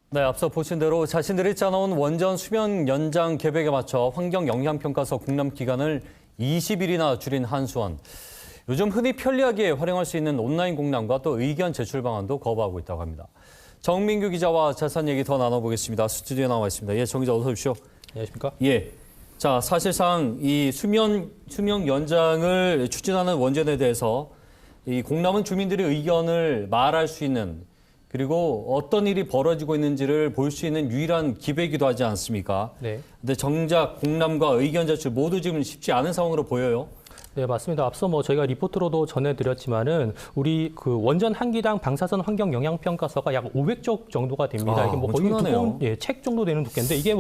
네, 앞서 보신 대로 자신들이 짜놓은 원전 수명 연장 계획에 맞춰 환경영향평가서 공람 기간을 20일이나 줄인 한수원. 요즘 흔히 편리하게 활용할 수 있는 온라인 공람과 또 의견 제출 방안도 거부하고 있다고 합니다. 정민규 기자와 자세한 얘기 더 나눠보겠습니다. 스튜디오에 나와 있습니다. 예, 정 기자 어서 오십시오. 안녕하십니까? 예. 자, 사실상 이 수명 연장을 추진하는 원전에 대해서 이 공람은 주민들의 의견을 말할 수 있는 그리고 어떤 일이 벌어지고 있는지를 볼 수 있는 유일한 기회이기도 하지 않습니까? 네. 근데 정작 공람과 의견 제출 모두 지금 쉽지 않은 상황으로 보여요. 네, 맞습니다. 앞서 저희가 리포트로도 전해드렸지만은 우리 그 원전 한 기당 방사선 환경 영향 평가서가 약 500쪽 정도가 됩니다. 이게 거의 두꺼운 책 정도 되는 두께인데 이게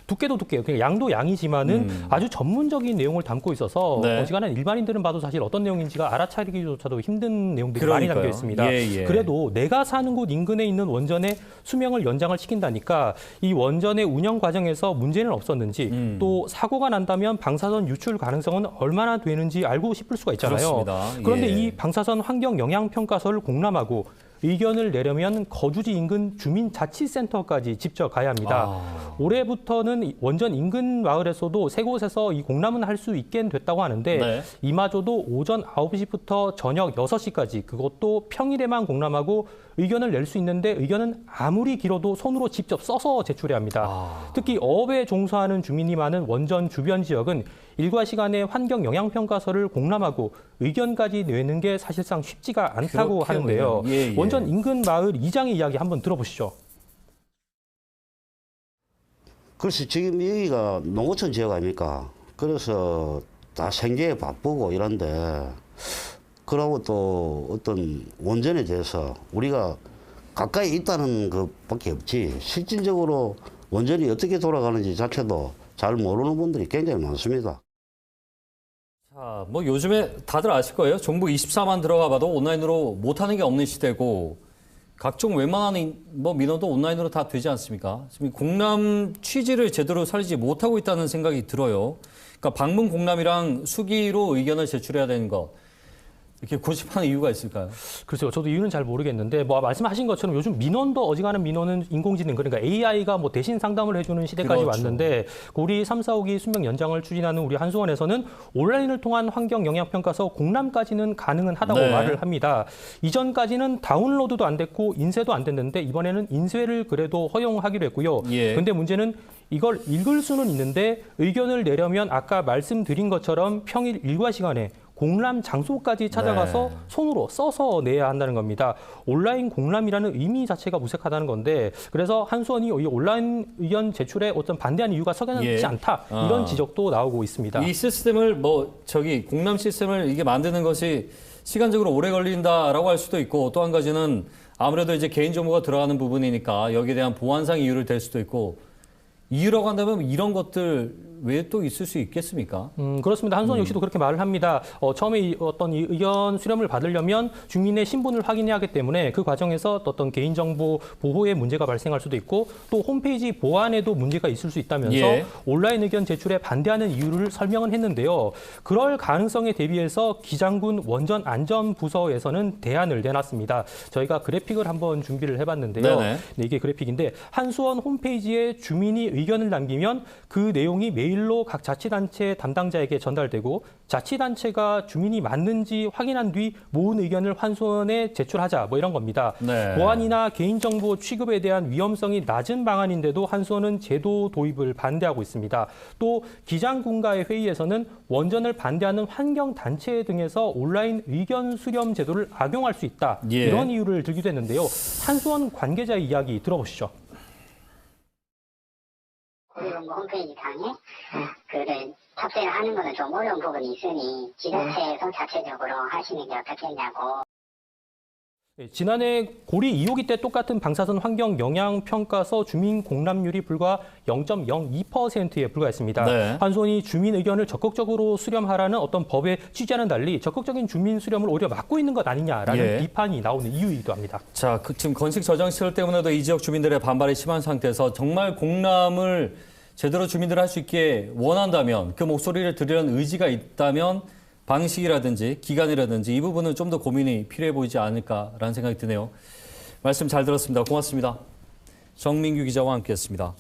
두께도 두께예요. 그러니까 양도 양이지만은 아주 전문적인 내용을 담고 있어서 어지간한 일반인들은 봐도 사실 어떤 내용인지가 알아차리기조차도 힘든 내용들이 많이 담겨 있습니다. 그래도 내가 사는 곳 인근에 있는 원전의 수명을 연장을 시킨다니까 이 원전의 운영 과정에서 문제는 없었는지 또 사고가 난다면 방사선 유출 가능성은 얼마나 되는지 알고 싶을 수가 있잖아요. 그렇습니다. 그런데 이 방사선 환경 영향 평가서를 공람하고 의견을 내려면 거주지 인근 주민자치센터까지 직접 가야 합니다. 올해부터는 원전 인근 마을에서도 세 곳에서 이 공람은 할 수 있게 됐다고 하는데 이마저도 오전 9시부터 저녁 6시까지 그것도 평일에만 공람하고 의견을 낼 수 있는데 의견은 아무리 길어도 손으로 직접 써서 제출해야 합니다. 특히 어업에 종사하는 주민이 많은 원전 주변 지역은 일과 시간에 환경 영향 평가서를 공람하고 의견까지 내는 게 사실상 쉽지가 않다고 하는데요. 원전 인근 마을 이장의 이야기 한번 들어보시죠. 그래서 지금 여기가 농어촌 지역 아닙니까? 그래서 다 생계에 바쁘고 이런데 그러고 또 어떤 원전에 대해서 우리가 가까이 있다는 것밖에 없지 실질적으로 원전이 어떻게 돌아가는지 자체도 잘 모르는 분들이 굉장히 많습니다. 자, 요즘에 다들 아실 거예요. 정부 24만 들어가 봐도 온라인으로 못하는 게 없는 시대고 각종 웬만한 민원도 온라인으로 다 되지 않습니까? 지금 공람 취지를 제대로 살리지 못하고 있다는 생각이 들어요. 그러니까 방문 공람이랑 수기로 의견을 제출해야 되는 것. 이렇게 고집하는 이유가 있을까요? 글쎄요. 저도 이유는 잘 모르겠는데 말씀하신 것처럼 요즘 민원도 어지간한 민원은 인공지능 그러니까 AI가 대신 상담을 해주는 시대까지 왔는데 우리 3, 4, 5기 수명 연장을 추진하는 우리 한수원에서는 온라인을 통한 환경 영향 평가서 공람까지는 가능은 하다고 말을 합니다. 이전까지는 다운로드도 안 됐고 인쇄도 안 됐는데 이번에는 인쇄를 그래도 허용하기로 했고요. 근데 문제는 이걸 읽을 수는 있는데 의견을 내려면 아까 말씀드린 것처럼 평일 일과 시간에 공람 장소까지 찾아가서 손으로 써서 내야 한다는 겁니다. 온라인 공람이라는 의미 자체가 무색하다는 건데 그래서 한수원이 이 온라인 의견 제출에 어떤 반대하는 이유가 석연치 않다 이런 지적도 나오고 있습니다. 이 시스템을 공람 시스템을 이게 만드는 것이 시간적으로 오래 걸린다라고 할 수도 있고 또 한 가지는 아무래도 이제 개인정보가 들어가는 부분이니까 여기에 대한 보안상 이유를 댈 수도 있고 이유라고 한다면 이런 것들 왜 또 있을 수 있겠습니까? 그렇습니다. 한수원 역시도 그렇게 말을 합니다. 처음에 이 의견 수렴을 받으려면 주민의 신분을 확인해야 하기 때문에 그 과정에서 어떤 개인정보 보호에 문제가 발생할 수도 있고 또 홈페이지 보안에도 문제가 있을 수 있다면서 온라인 의견 제출에 반대하는 이유를 설명은 했는데요. 그럴 가능성에 대비해서 기장군 원전안전부서에서는 대안을 내놨습니다. 저희가 그래픽을 한번 준비를 해봤는데요. 이게 그래픽인데 한수원 홈페이지에 주민이 의견을 남기면 그 내용이 메일로 각 자치단체 담당자에게 전달되고 자치단체가 주민이 맞는지 확인한 뒤 모은 의견을 한수원에 제출하자 이런 겁니다. 보안이나 개인정보 취급에 대한 위험성이 낮은 방안인데도 한수원은 제도 도입을 반대하고 있습니다. 또 기장군과의 회의에서는 원전을 반대하는 환경단체 등에서 온라인 의견 수렴 제도를 악용할 수 있다. 이런 이유를 들기도 했는데요. 한수원 관계자의 이야기 들어보시죠. 고용부 홈페이지 상에 글을 탑재를 하는 것은 좀 어려운 부분이 있으니 지자체에서 자체적으로 하시는 게 어떻겠냐고. 지난해 고리 2호기 때 똑같은 방사선 환경 영향 평가서 주민 공람률이 불과 0.02%에 불과했습니다. 한수원이 주민 의견을 적극적으로 수렴하라는 어떤 법의 취지와는 달리 적극적인 주민 수렴을 오히려 막고 있는 것 아니냐라는 비판이 나오는 이유이기도 합니다. 자, 지금 건식 저장 시설 때문에도 이 지역 주민들의 반발이 심한 상태에서 정말 공람을 제대로 주민들 할 수 있게 원한다면 그 목소리를 들으려는 의지가 있다면 방식이라든지 기간이라든지 이 부분은 좀 더 고민이 필요해 보이지 않을까라는 생각이 드네요. 말씀 잘 들었습니다. 고맙습니다. 정민규 기자와 함께했습니다.